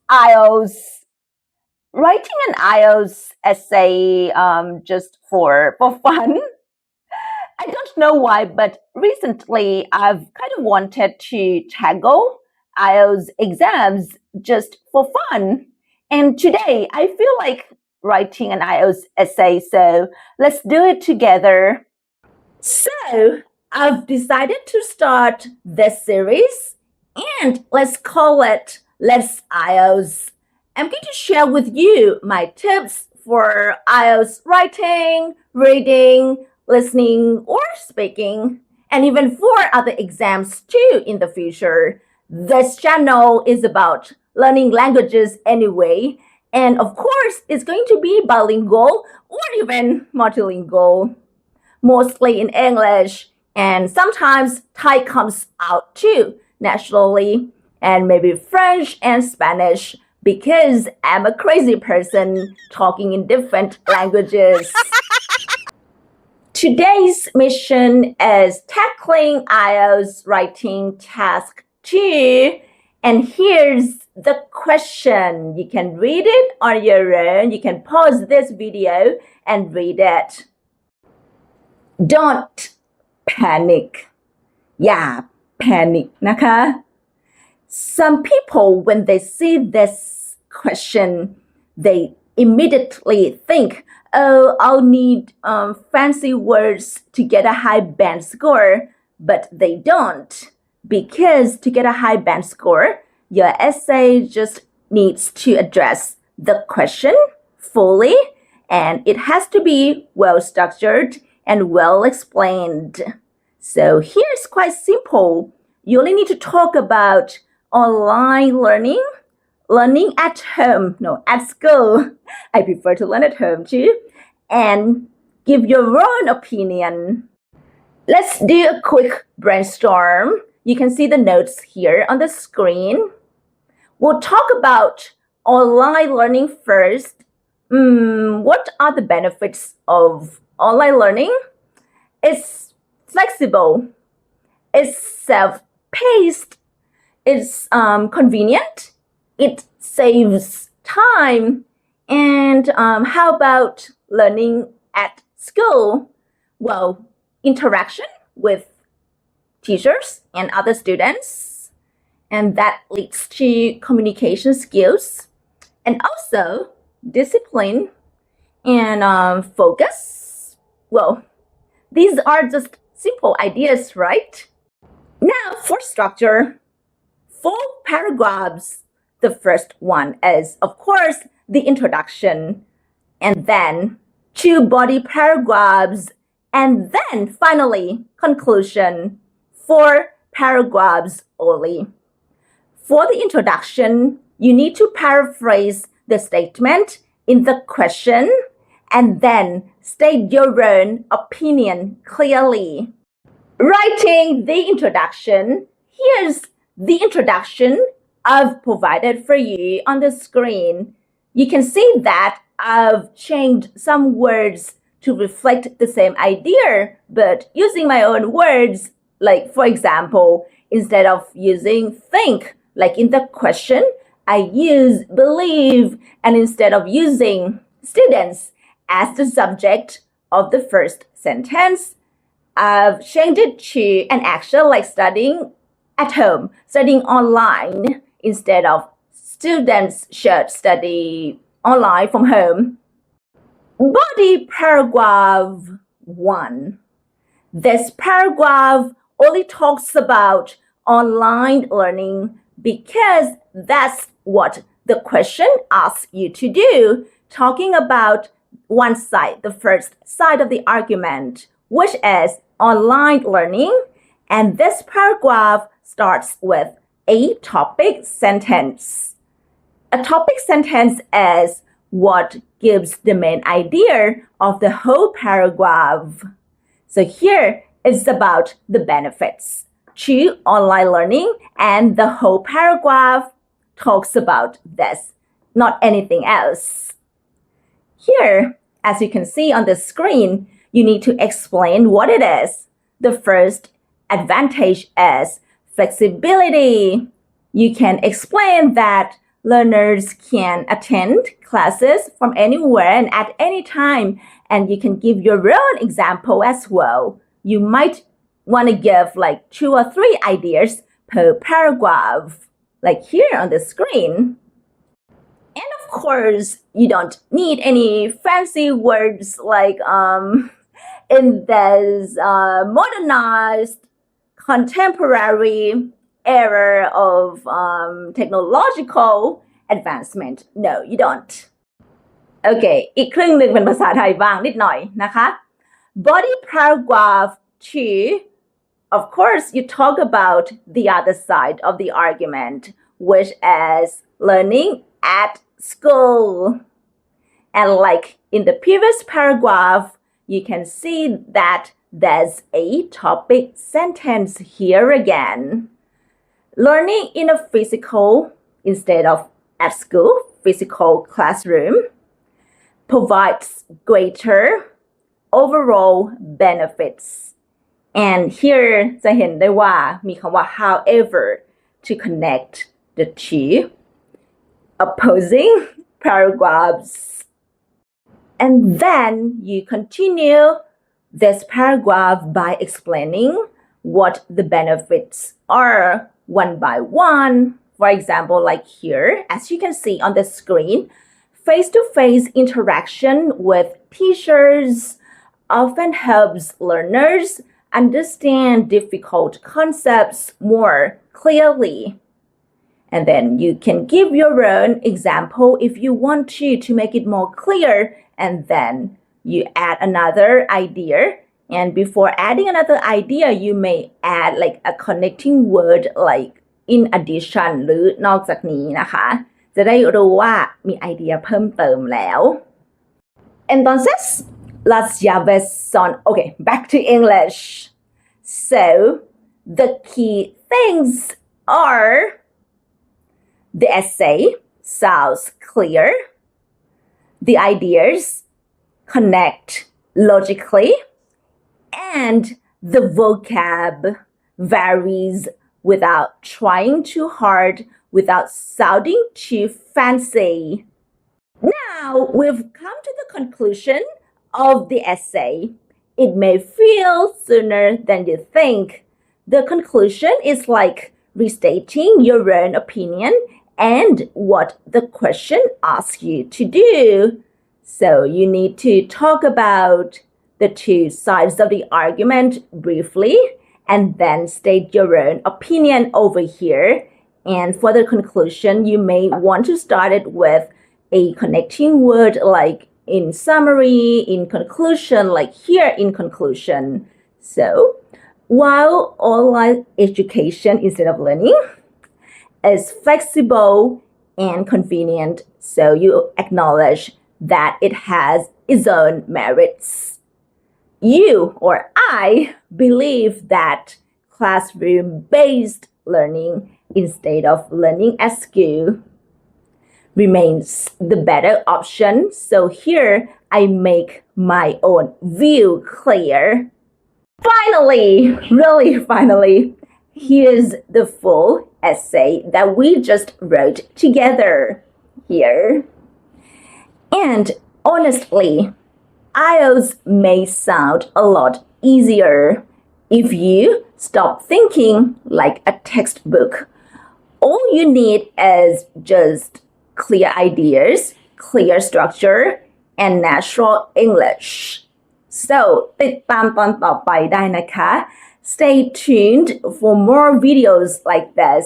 IELTS. Writing an IELTS essay just for fun. I don't know why, but recently I've kind of wanted to tackle IELTS exams just for fun. And today I feel like writing an IELTS essay, so let's do it together. So I've decided to start this series and let's call it Let's IELTS. I'm going to share with you my tips for IELTS writing, reading, listening, or speaking, and even for other exams too in the future. This channel is about learning languages anyway, and of course, it's going to be bilingual or even multilingual, mostly in English, and sometimes Thai comes out too, naturally, and maybe French and Spanish, because I'm a crazy person talking in different languages. Today's mission is tackling IELTS writing task 2. And here's the question. You can read it on your own. You can pause this video and read it. Don't panic. Yeah, panic นะคะ Some people, when they see this question, they immediately think, oh, I'll need fancy words to get a high band score, but they don't. Because to get a high band score, your essay just needs to address the question fully, and it has to be well structured and well explained. So here's quite simple. You only need to talk about online learning at home, no, at school. I prefer to learn at home too, and give your own opinion. Let's do a quick brainstorm. You can see the notes here on the screen. We'll talk about online learning first. What are the benefits of online learning? It's flexible. It's self-paced. It's convenient. It saves time. And how about learning at school? Well, interaction with teachers and other students. And that leads to communication skills. And also discipline and focus. Well, these are just simple ideas, right? Now for structure. 4 paragraphs. The first one is, of course, the introduction, and then 2 body paragraphs, and then finally, conclusion. 4 paragraphs only. For the introduction, you need to paraphrase the statement in the question and then state your own opinion clearly. Writing the introduction, here's the introduction I've provided for you on the screen. You can see that I've changed some words to reflect the same idea, but using my own words. Like, for example, instead of using think, like in the question, I use believe, and instead of using students as the subject of the first sentence, I've changed it to an action like studying at home, studying online, instead of students should study online from home. Body paragraph 1. This paragraph only talks about online learning because that's what the question asks you to do, talking about one side, the first side of the argument, which is online learning. And this paragraph starts with a topic sentence. A topic sentence is what gives the main idea of the whole paragraph. So here it's about the benefits to online learning, and the whole paragraph talks about this, not anything else. Here, as you can see on the screen, you need to explain what it is. The first advantage is flexibility. You can explain that learners can attend classes from anywhere and at any time, and you can give your own example as well. You might want to give like 2 or 3 ideas per paragraph, like here on the screen. And of course, you don't need any fancy words like in this modernized contemporary era of technological advancement. No, you don't. Okay, อีกครึ่งหนึ่งเป็นภาษาไทยบ้างนิดหน่อยนะคะ Body paragraph 2, of course, you talk about the other side of the argument, which is learning at school. And like in the previous paragraph, you can see that there's a topic sentence here again. Learning in a physical instead of at school, physical classroom provides greater overall benefits. And here จะเห็นได้ว่ามีคำว่า however to connect the two opposing paragraphs. And then you continue this paragraph by explaining what the benefits are one by one. For example, like here, as you can see on the screen, face-to-face interaction with teachers often helps learners understand difficult concepts more clearly. And then you can give your own example if you want to make it more clear. And then you add another idea. And before adding another idea, you may add like a connecting word like in addition หรือนอกจากนี้นะคะจะได้รู้ว่ามีไอเดียเพิ่มเติมแล้ว Entonces, las llaves son, okay, back to English. So, the key things are the essay sounds clear, the ideas connect logically, and the vocab varies without trying too hard, without sounding too fancy. Now we've come to the conclusion of the essay. It may feel sooner than you think. The conclusion is like restating your own opinion and what the question asks you to do. So you need to talk about the 2 sides of the argument briefly and then state your own opinion over here. And for the conclusion, you may want to start it with a connecting word like in summary, in conclusion, like here in conclusion. So while online education instead of learning is flexible and convenient, so you acknowledge that it has its own merits. You or I believe that classroom-based learning instead of learning at school remains the better option. So here I make my own view clear. Finally, really finally, here's the full essay that we just wrote together here. And honestly, IELTS may sound a lot easier if you stop thinking like a textbook. All you need is just clear ideas, clear structure, and natural English. So ติดตามตอนต่อไปได้นะคะ Stay tuned for more videos like this.